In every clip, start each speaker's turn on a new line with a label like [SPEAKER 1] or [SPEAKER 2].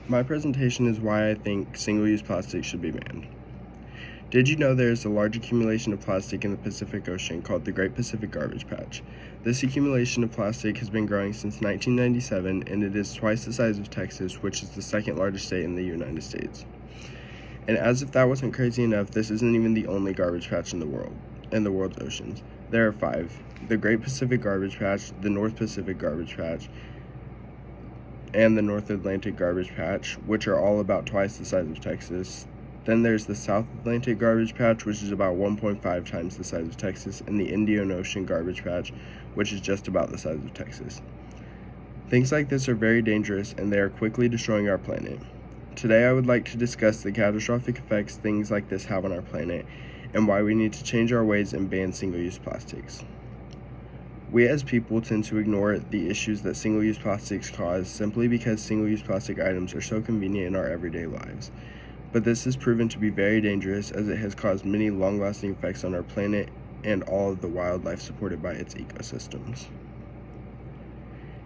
[SPEAKER 1] My presentation is why I think single-use plastic should be banned. Did you know there is a large accumulation of plastic in the Pacific Ocean called the Great Pacific Garbage Patch? This accumulation of plastic has been growing since 1997, and it is twice the size of Texas, which is the second largest state in the United States. And as if that wasn't crazy enough, this isn't even the only garbage patch in the world's oceans. There are 5. The Great Pacific Garbage Patch, the North Pacific Garbage Patch, and the North Atlantic Garbage Patch, which are all about twice the size of Texas. Then there's the South Atlantic Garbage Patch, which is about 1.5 times the size of Texas, and the Indian Ocean Garbage Patch, which is just about the size of Texas. Things like this are very dangerous, and they are quickly destroying our planet. Today I would like to discuss the catastrophic effects things like this have on our planet, and why we need to change our ways and ban single-use plastics. We as people tend to ignore the issues that single-use plastics cause simply because single-use plastic items are so convenient in our everyday lives. But this has proven to be very dangerous, as it has caused many long-lasting effects on our planet and all of the wildlife supported by its ecosystems.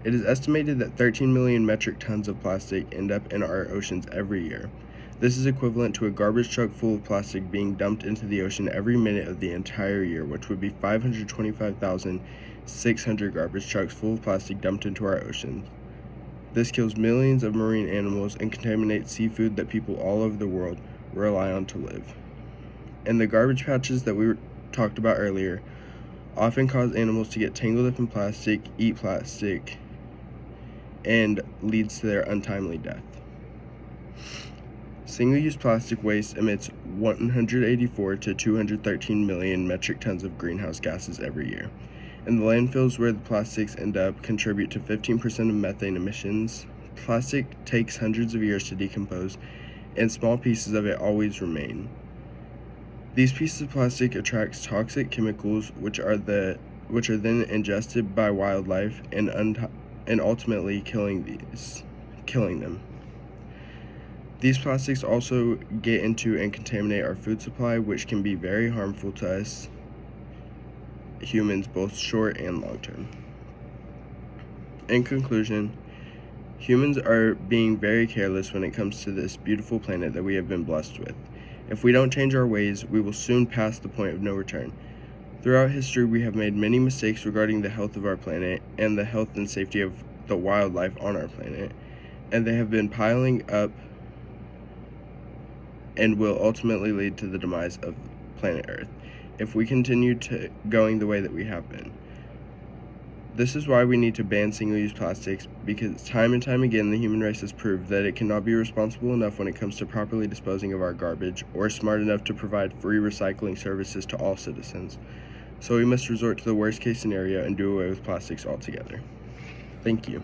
[SPEAKER 1] It is estimated that 13 million metric tons of plastic end up in our oceans every year. This is equivalent to a garbage truck full of plastic being dumped into the ocean every minute of the entire year, which would be 525,600 garbage trucks full of plastic dumped into our oceans. This kills millions of marine animals and contaminates seafood that people all over the world rely on to live. And the garbage patches that we talked about earlier often cause animals to get tangled up in plastic, eat plastic, and leads to their untimely death. Single-use plastic waste emits 184 to 213 million metric tons of greenhouse gases every year, and the landfills where the plastics end up contribute to 15% of methane emissions. Plastic takes hundreds of years to decompose, and small pieces of it always remain. These pieces of plastic attract toxic chemicals, which are then ingested by wildlife and ultimately killing them. These plastics also get into and contaminate our food supply, which can be very harmful to us humans, both short and long term. In conclusion, humans are being very careless when it comes to this beautiful planet that we have been blessed with. If we don't change our ways, we will soon pass the point of no return. Throughout history, we have made many mistakes regarding the health of our planet and the health and safety of the wildlife on our planet, and they have been piling up and will ultimately lead to the demise of planet Earth if we continue going the way that we have been. This is why we need to ban single-use plastics, because time and time again the human race has proved that it cannot be responsible enough when it comes to properly disposing of our garbage, or smart enough to provide free recycling services to all citizens. So we must resort to the worst-case scenario and do away with plastics altogether. Thank you.